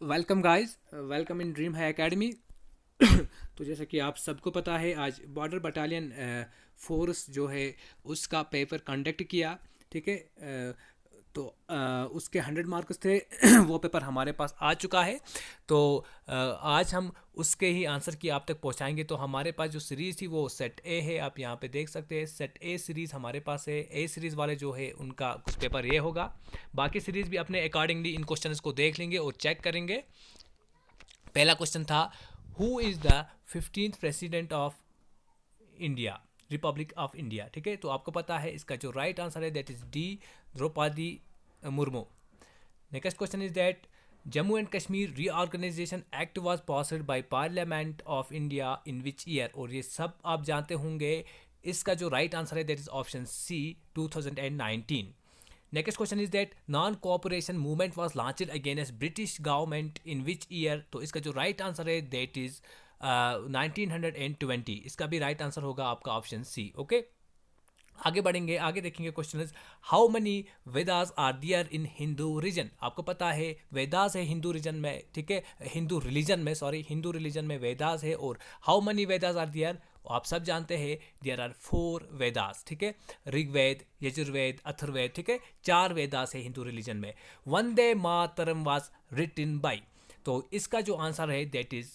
Welcome guys, welcome in dream है academy. तो जैसा कि आप सबको पता है, आज बॉर्डर बटालियन फोर्स जो है उसका पेपर कंडक्ट किया। ठीक है। तो उसके 100 मार्क्स थे। वो पेपर हमारे पास आ चुका है। तो आज हम उसके ही आंसर की आप तक पहुंचाएंगे। तो हमारे पास जो सीरीज़ थी वो सेट ए है, आप यहाँ पे देख सकते हैं। सेट ए सीरीज़ हमारे पास है। ए सीरीज़ वाले जो है उनका कुछ पेपर ये होगा। बाकी सीरीज़ भी अपने अकॉर्डिंगली इन क्वेश्चंस को देख लेंगे और चेक करेंगे। पहला क्वेश्चन था, who is the 15th president of India, republic of India. ठीक है, तो आपको पता है इसका जो राइट आंसर है that is D, Draupadi Murmu. Next question is that Jammu and Kashmir reorganisation act was passed by parliament of India in which year. और ये सब आप जानते होंगे। इसका जो राइट आंसर है that is option C, 2019। Next question is that non-cooperation movement was launched against British government in which year। तो इसका जो राइट आंसर है that is 1920। इसका भी राइट आंसर होगा आपका ऑप्शन सी। ओके, आगे बढ़ेंगे, आगे देखेंगे। Question is how many Vedas are there in Hindu region. आपको पता है वेदास है हिंदू रीजन में। ठीक है, हिंदू रिलीजन में, सॉरी, हिंदू रिलीजन में वेदास है। और हाउ मनी वेदास आर दियर, आप सब जानते हैं देयर आर 4 वेदास। ठीक है, ऋग्वेद, यजुर्वेद, अथर्ववेद। ठीक है, 4 वेदास है हिंदू रिलीजन में। Vande Mataram was written by. तो इसका जो आंसर है that is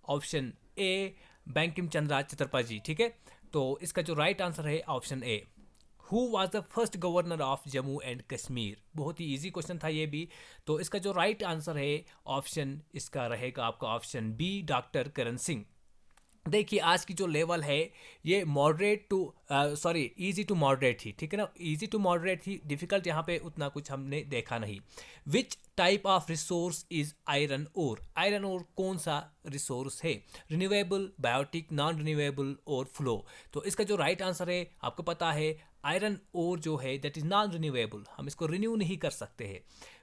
option A, Bankim Chandra Chatterjee. ठीक है, तो इसका जो राइट आंसर है option A. Who was the first governor of Jammu and Kashmir. बहुत ही इजी क्वेश्चन था ये भी। तो इसका जो राइट आंसर है ऑप्शन इसका रहेगा आपका option B, doctor Karan Singh. देखिए आज की जो लेवल है ये moderate to sorry easy to moderate थी। ठीक है ना, इजी टू मॉडरेट थी। डिफिकल्ट यहाँ पे उतना कुछ हमने देखा नहीं। Which type of resource is iron ore. Iron ore कौन सा रिसोर्स है? रिन्यूएबल, बायोटिक, नॉन रिन्यूएबल और फ्लो। तो इसका जो राइट आंसर है आपको पता है आयरन ओर जो है दैट इज नॉन रिन्यूएबल, हम इसको रिन्यू नहीं कर सकते हैं।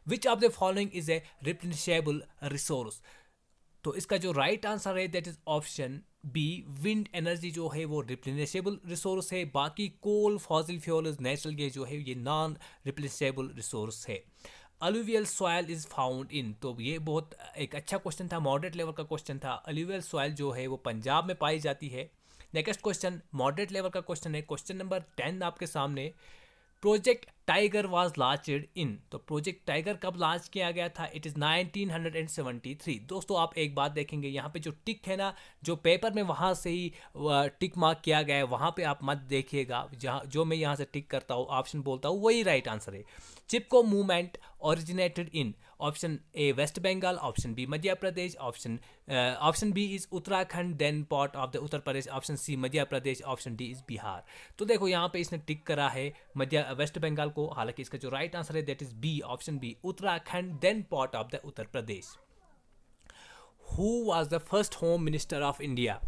Which of the following is a replenishable resource. तो इसका जो राइट आंसर है that is option B, wind energy जो है वो रिप्लेनिशेबल रिसोर्स है। बाकी coal, fossil fuels, natural gas जो है ये नॉन रिप्लेनिशेबल रिसोर्स है। Alluvial soil is found in. तो ये बहुत एक अच्छा क्वेश्चन था, मॉडरेट लेवल का क्वेश्चन था। अलुवियल सॉयल जो है वो पंजाब में पाई जाती है। नेक्स्ट क्वेश्चन मॉडरेट लेवल का क्वेश्चन है, क्वेश्चन नंबर 10 आपके सामने। Project tiger was launched in. तो प्रोजेक्ट टाइगर कब लॉन्च किया गया था? It is 1973। दोस्तों आप एक बात देखेंगे, यहाँ पे जो टिक है ना, जो पेपर में वहाँ से ही टिक मार्क किया गया है, वहाँ पे आप मत देखिएगा। जहाँ जो मैं यहाँ से टिक करता हूँ, ऑप्शन बोलता हूँ, वही राइट आंसर है। Chipko movement originated in. Option A West Bengal, option B Madhya Pradesh, option B is Uttarakhand, then part of the Uttar Pradesh, option C Madhya Pradesh, option D is Bihar. तो देखो यहाँ पे इसने टिक करा है मध्य वेस्ट बंगाल को, हालांकि इसका जो राइट आंसर है that is B, option B, Uttarakhand then part of the Uttar Pradesh. Who was the first home minister of India.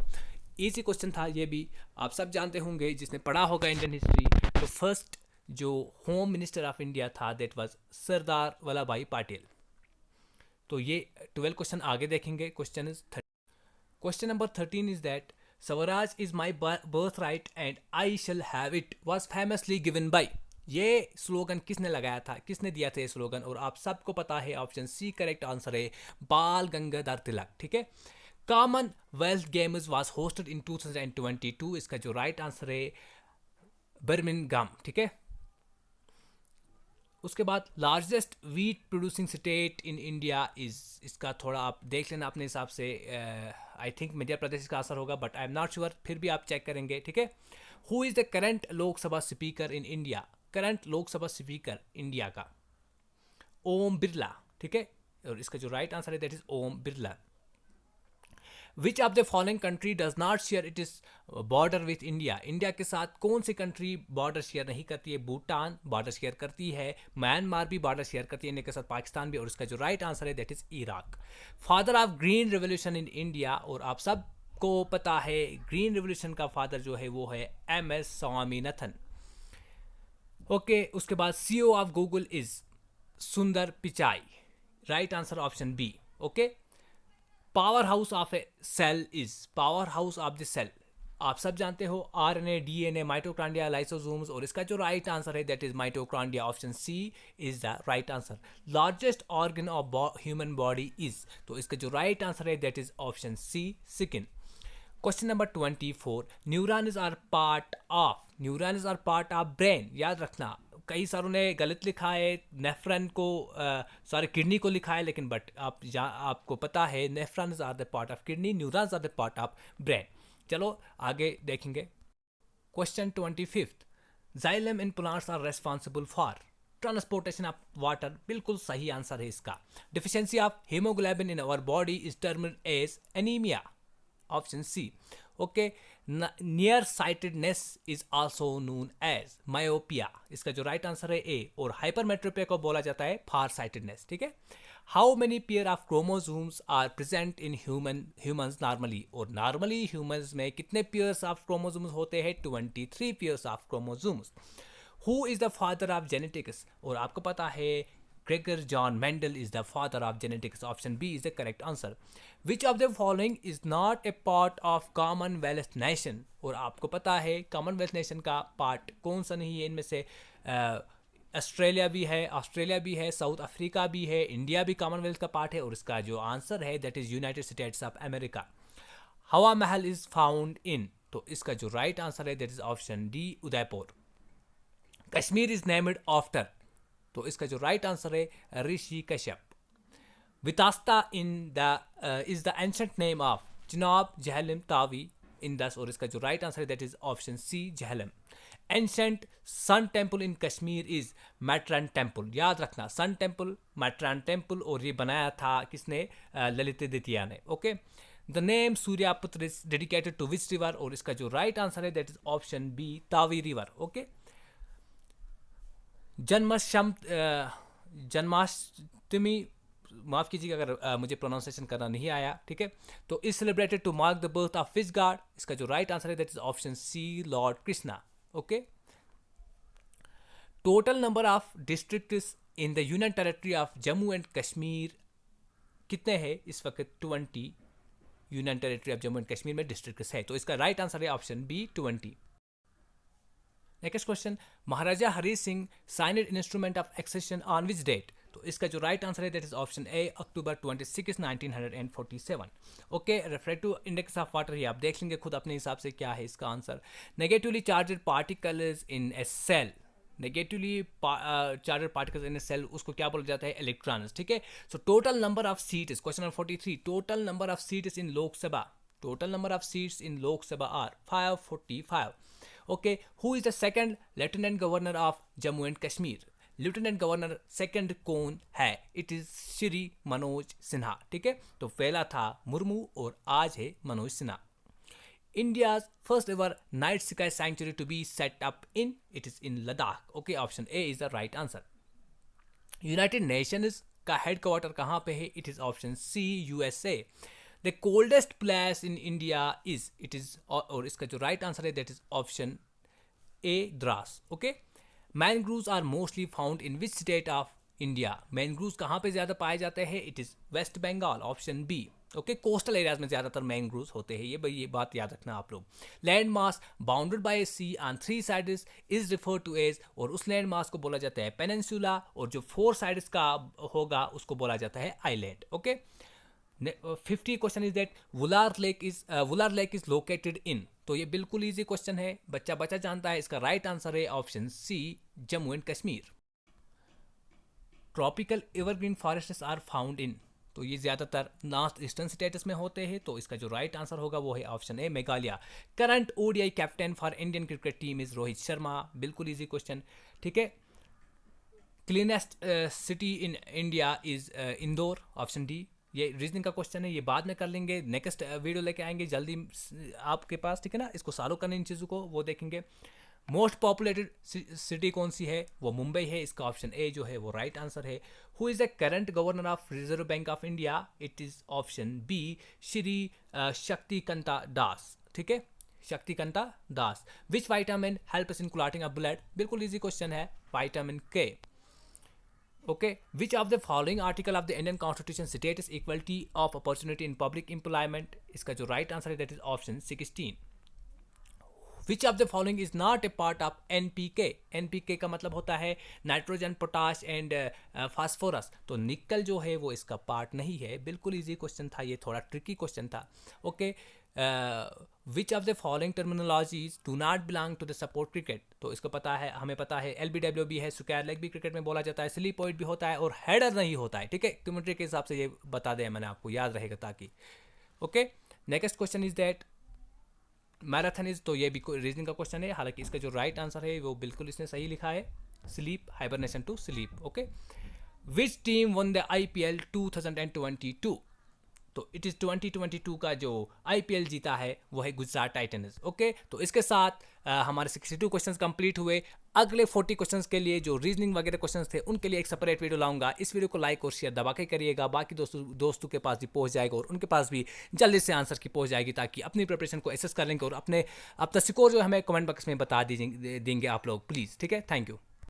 Easy question था ये भी, आप सब जानते होंगे जिसने पढ़ा होगा इंडियन हिस्ट्री। तो फर्स्ट जो होम मिनिस्टर ऑफ इंडिया था दैट वाज सरदार वल्लभ भाई पटेल। तो ये 12 क्वेश्चन आगे देखेंगे। Question number 13 is that Swaraj is my birth right and I shall have it was famously given by. ये स्लोगन किसने लगाया था, किसने दिया था ये स्लोगन? और आप सबको पता है ऑप्शन सी करेक्ट आंसर है, बाल गंगाधर तिलक। ठीक है, कॉमनवेल्थ गेम्स वाज होस्टेड इन 2022। इसका जो राइट आंसर है बर्मिंघम। ठीक है, उसके बाद largest wheat producing state in India is, इसका थोड़ा आप देख लेना अपने हिसाब से। आई थिंक मध्य प्रदेश का आंसर होगा but I am not sure, फिर भी आप चेक करेंगे। ठीक है, who is the current Lok Sabha speaker in India. Current Lok Sabha speaker India का ओम बिरला। ठीक है, और इसका जो राइट आंसर है that is Om Birla. Which of the following country does not share it is border with India. India के साथ कौन सी कंट्री बॉर्डर शेयर नहीं करती है? भूटान बॉर्डर शेयर करती है, म्यांमार भी बॉर्डर शेयर करती है इंडिया के साथ, पाकिस्तान भी। और इसका जो राइट आंसर है that is Iraq. Father of green revolution in India, और आप सब को पता है ग्रीन रेवोल्यूशन का फादर जो है वो है MS स्वामीनाथन। ओके, उसके बाद CEO of Google is Sundar Pichai. Right answer option B. Okay, power house of a cell is, power house of the cell आप सब जानते हो आरएनए, डीएनए, माइटोकॉन्ड्रिया, लाइसोसोम्स, और इसका जो राइट आंसर है that is mitochondria, option C is the right answer. Largest organ of human body is, तो इसका जो राइट आंसर है that is option C, skin. Question number 24, neurons are part of, neurons are part of brain, याद रखना कई सारों ने गलत लिखा है, नेफ्रॉन को सॉरी किडनी को लिखा है, लेकिन बट आपको पता है nephrons are the part of kidney, neurons are the part of brain. चलो आगे देखेंगे। Question 25, xylem in plants are responsible for transportation of water, बिल्कुल सही आंसर है इसका। Deficiency of haemoglobin in our body is termed as anaemia, option C. Okay, near sightedness is also known as myopia, इसका जो right answer है ए, और hypermetropia को बोला जाता है फार साइटेडनेस, ठीक है। How many pair of chromosomes are present in humans normally, और नॉर्मली ह्यूमंस में कितने पेयर्स ऑफ क्रोमोसोम्स होते हैं, 23 pairs of chromosomes. Who is the father of genetics, और आपको पता है Gregor John Mendel is the father of genetics. Option B is the correct answer. Which of the following is not a part of Commonwealth nation? और आपको पता है Commonwealth nation का part कौन सा नहीं है इनमें से, ऑस्ट्रेलिया भी है, साउथ अफ्रीका भी है, इंडिया भी कॉमनवेल्थ का पार्ट है, और इसका जो आंसर है that is United States of America. Hawa Mahal is found in, तो इसका जो राइट आंसर है that is option D, Udaipur. Kashmir is named after, तो इसका जो राइट आंसर है Rishi Kashyap. Vitasta in the is the ancient name of Chenab, Jhelum, Tawi, Indus, और इसका जो राइट आंसर है that is option C, Jhelum. Ancient sun temple in Kashmir is मैट्रन टेम्पल, याद रखना सन टेम्पल, मैट्रन टेम्पल, और ये बनाया था किसने, ललित द्वितीय ने। Okay, the name Suryaputra is dedicated to which river, और इसका जो राइट आंसर है that is option B, Tawi river. Okay, Janmashtami, माफ़ कीजिएगा अगर मुझे प्रोनाउंसिएशन करना नहीं आया, ठीक है। तो is celebrated to mark the birth of fish god, इसका जो राइट आंसर है that is option C, lord Krishna. Okay, total number of districts in the union territory of Jammu and Kashmir कितने हैं इस वक्त, 20 union territory of Jammu and Kashmir में districts है, तो इसका राइट आंसर है option B, 20। Next question, Maharaja Hari Singh signed instrument of accession on which date, तो इसका जो राइट आंसर है that is option A, October 26, 1947। Okay, refractive index of water, ये आप देख लेंगे खुद अपने हिसाब से क्या है इसका answer. Negatively charged particles in a cell, negatively charged particles in a cell, उसको क्या बोला जाता है, इलेक्ट्रॉन्स, ठीक है। So total number of seats, question number 43, total number of seats in Lok Sabha, total number of seats in Lok Sabha are 545। Okay, who is the second lieutenant governor of Jammu and Kashmir? Lieutenant governor second कौन है, it is Shri Manoj Sinha, ठीक है। तो पहला था मुर्मू और आज है Manoj Sinha. India's first ever night sky sanctuary to be set up in, it is in Ladakh. Okay, option A is the right answer. United nations का हेडक्वार्टर कहाँ पे है, it is option C, USA. The coldest place in India is, it is, और इसका जो right answer है that is option A, Dras. Okay, mangroves are mostly found in which state of India, mangroves कहाँ पे ज़्यादा पाए जाते हैं, it is West Bengal, option B. Okay, coastal areas में ज़्यादातर मैनग्रूव्स होते हैं, ये बात याद रखना आप लोग। Land mass bounded by a sea on 3 sides is refer to as, और उस लैंड मास को बोला जाता है पेनिनसुला, और जो 4 साइड्स का होगा उसको बोला जाता है island. Okay, 50 question is that Wular lake is located in, तो ये बिल्कुल इजी क्वेश्चन है, बच्चा जानता है, इसका राइट आंसर है option C, Jammu and Kashmir. Tropical evergreen forests are found in, तो ये ज़्यादातर नॉर्थ ईस्टर्न स्टेट्स में होते हैं, तो इसका जो राइट आंसर होगा वो है option A, Meghalaya. Current ODI captain for Indian cricket team is Rohit Sharma, बिल्कुल इजी क्वेश्चन, ठीक है। Cleanest city in India is Indore, option D. ये रीजनिंग का क्वेश्चन है, ये बाद में कर लेंगे, नेक्स्ट वीडियो लेके आएंगे जल्दी आपके पास, ठीक है ना। इसको सॉल्व करने इन चीज़ों को वो देखेंगे। मोस्ट पॉपुलेटेड सिटी कौन सी है, वो मुंबई है, इसका ऑप्शन ए जो है वो राइट आंसर है। Who is the current governor of Reserve Bank of India, it is option B, Shri Shaktikanta Das, ठीक है, Shaktikanta Das. Which vitamin help us in clotting of blood, बिल्कुल इजी क्वेश्चन है, vitamin K. Okay, which of the following article of the Indian Constitution states equality of opportunity in public employment, इसका जो right answer है that is option 16. Which of the following is not a part of NPK. NPK का मतलब होता है nitrogen, potash and phosphorus. तो निकल जो है वो इसका पार्ट नहीं है। बिल्कुल इजी क्वेश्चन था, ये थोड़ा ट्रिकी क्वेश्चन था। Okay, which of the following terminologies do not belong to the sport cricket. तो इसको पता है, हमें पता है एलबीडब्ल्यू भी है, स्क्वायर लेग भी क्रिकेट में बोला जाता है, स्लीप पॉइंट भी होता है और हेडर नहीं होता है। ठीक है, कम्युनिटी के हिसाब से ये बता दें मैंने आपको, याद रहेगा ताकि। Okay, next question is that marathon is, तो ये भी रीजनिंग का क्वेश्चन है, हालांकि इसका जो राइट आंसर है वो बिल्कुल इसने सही लिखा है, sleep, hibernation to sleep. Okay, which team won the IPL 2022। तो इट इज़ 2022 का जो आईपीएल जीता है वो है गुजरात टाइटंस। ओके, तो इसके साथ हमारे 62 क्वेश्चंस कंप्लीट हुए। अगले 40 क्वेश्चंस के लिए जो रीजनिंग वगैरह क्वेश्चंस थे उनके लिए एक सेपरेट वीडियो लाऊंगा। इस वीडियो को लाइक और शेयर दबा के करिएगा, बाकी दोस्तों के पास भी पहुंच जाएगा और उनके पास भी जल्दी से आंसर की पहुंच जाएगी, ताकि अपनी प्रिपरेशन को एसेस कर लेंगे और अपना स्कोर जो हमें कमेंट बॉक्स में बता देंगे आप लोग प्लीज़। ठीक है, थैंक यू।